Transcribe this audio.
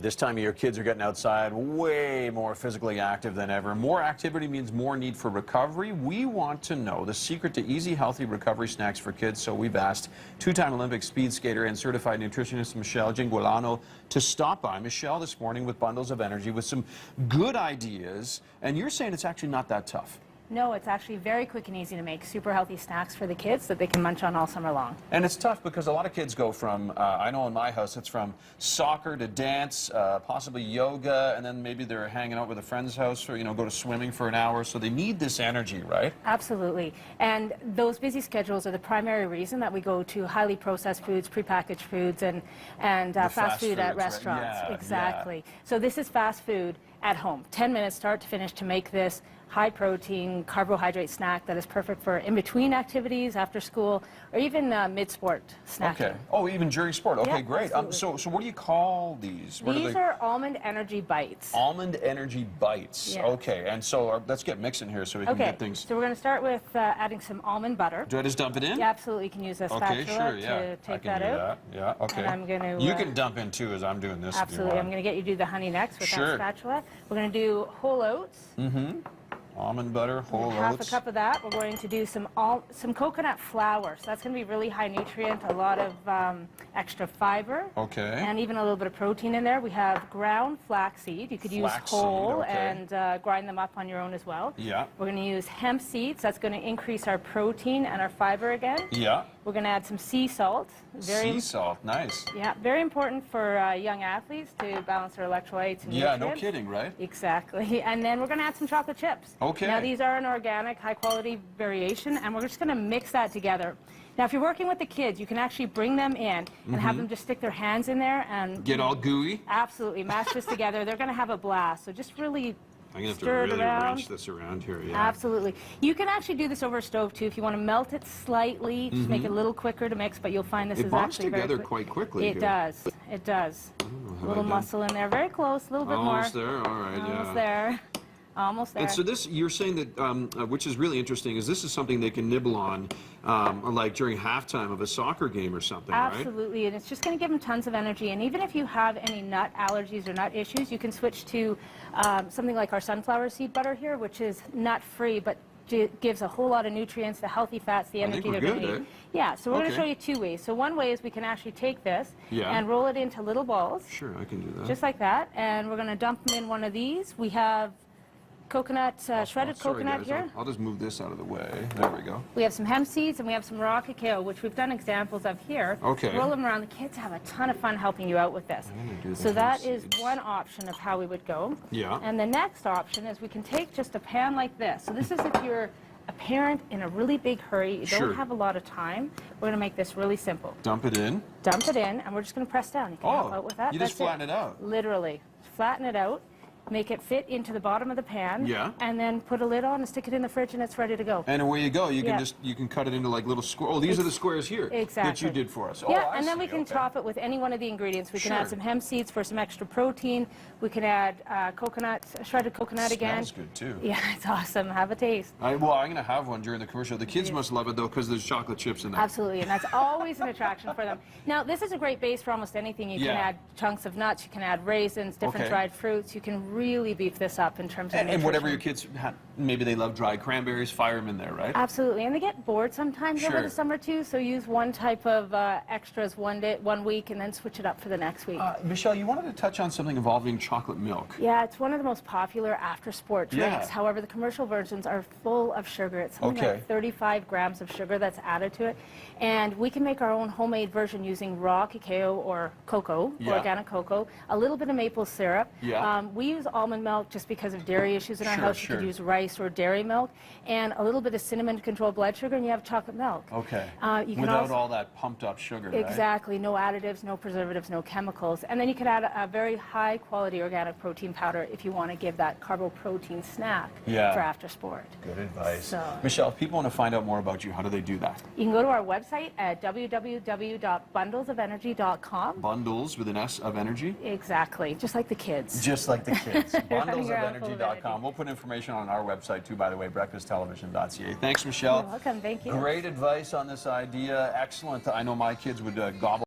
This time of year, kids are getting outside way more physically active than ever. More activity means more need for recovery. We want to know the secret to easy, healthy recovery snacks for kids, so we've asked two-time Olympic speed skater and certified nutritionist Michelle Giangualano to stop by. Michelle this morning with bundles of energy with some good ideas, and you're saying it's actually not that tough. No, it's actually very quick and easy to make super healthy snacks for the kids that they can munch on all summer long. And it's tough because a lot of kids go from, I know in my house, it's from soccer to dance, possibly yoga, and then maybe they're hanging out with a friend's house or, go to swimming for an hour. So they need this energy, right? Absolutely. And those busy schedules are the primary reason that we go to highly processed foods, prepackaged foods, and fast food at restaurants. Right? Yeah, exactly. Yeah. So this is fast food at home. 10 minutes start to finish to make this high protein carbohydrate snack that is perfect for in between activities, after school, or even mid-sport snacking. Okay. Oh, even during sport. Okay, yeah, great. So what do you call these? These are almond energy bites. Almond energy bites. Yeah. Okay. And so let's get mixing here so we can get things. So we're going to start with adding some almond butter. Do I just dump it in? Yeah, absolutely. You can use a spatula to take that out. Yeah. Okay. And I'm going to. You can dump in too as I'm doing this. Absolutely. I'm going to get you to do the honey next with that spatula. We're going to do whole oats. Mm-hmm. Almond butter, whole oats. Half a cup of that. We're going to do some coconut flour. So that's going to be really high nutrient, a lot of extra fiber. Okay. And even a little bit of protein in there. We have ground flaxseed. You could use whole and grind them up on your own as well. Yeah. We're going to use hemp seeds. That's going to increase our protein and our fiber again. Yeah. We're going to add some sea salt. Sea salt, nice. Yeah, very important for young athletes to balance their electrolytes and nutrients. Yeah, no kidding, right? Exactly. And then we're going to add some chocolate chips. Okay. Now these are an organic, high-quality variation, and we're just going to mix that together. Now, if you're working with the kids, you can actually bring them in and have them just stick their hands in there and get all gooey. Absolutely, mash this together. They're going to have a blast. So just really. I'm going to have to really wrench this around here, yeah. Absolutely. You can actually do this over a stove, too. If you want to melt it slightly, just make it a little quicker to mix, but you'll find this is actually very quick. It bonds together quite quickly. It does. It does. A little muscle in there. Very close. A little bit more. Almost there? All right, yeah. Almost there. Almost there. And so this, you're saying that, which is really interesting, is this is something they can nibble on, like during halftime of a soccer game or something, right? Absolutely, and it's just going to give them tons of energy. And even if you have any nut allergies or nut issues, you can switch to something like our sunflower seed butter here, which is nut-free, but gives a whole lot of nutrients, the healthy fats, the energy they're going to need. Yeah, so we're going to show you two ways. So one way is we can actually take this and roll it into little balls. Sure, I can do that. Just like that, and we're going to dump them in one of these. We have coconut, shredded coconut here. I'll just move this out of the way. There we go. We have some hemp seeds and we have some raw cacao, which we've done examples of here. Okay. Roll them around. The kids have a ton of fun helping you out with this. So that is one option of how we would go. Yeah. And the next option is we can take just a pan like this. So this is if you're a parent in a really big hurry, you don't have a lot of time. We're going to make this really simple. Dump it in. Dump it in, and we're just going to press down. You can help out with that. You just flatten it out. Literally. Flatten it out. Make it fit into the bottom of the pan, and then put a lid on and stick it in the fridge, and it's ready to go. And away you go. You can you can cut it into like little squares. Oh, these are the squares here that you did for us. Yeah, and then we can top it with any one of the ingredients. We can add some hemp seeds for some extra protein. We can add coconut, shredded coconut again. Smells good too. Yeah, it's awesome. Have a taste. Well, I'm going to have one during the commercial. The kids must love it though because there's chocolate chips in there. Absolutely, and that's always an attraction for them. Now, this is a great base for almost anything. You can add chunks of nuts. You can add raisins, different dried fruits. You can really beef this up in terms of nutrition. And whatever your kids have, maybe they love dried cranberries, fire them in there, right? Absolutely, and they get bored sometimes over the summer too, so use one type of extras one week and then switch it up for the next week. Michelle, you wanted to touch on something involving chocolate milk. Yeah, it's one of the most popular after-sport drinks. However, the commercial versions are full of sugar. It's something like 35 grams of sugar that's added to it, and we can make our own homemade version using raw cacao or cocoa, organic cocoa, a little bit of maple syrup. We use almond milk just because of dairy issues in our house. You could use rice or dairy milk, and a little bit of cinnamon to control blood sugar, and you have chocolate milk. Okay. You can Without all that pumped up sugar, exactly. No additives, no preservatives, no chemicals. And then you could add a very high quality organic protein powder if you want to give that carbo protein snack for after sport. Good advice. Michelle, if people want to find out more about you, how do they do that? You can go to our website at www.bundlesofenergy.com. Bundles with an S of energy? Exactly. Just like the kids. Just like the kids. Bundlesofenergy.com. We'll put information on our website too, by the way, breakfasttelevision.ca. Thanks, Michelle. You're welcome. Thank you. Great advice on this idea. Excellent. I know my kids would gobble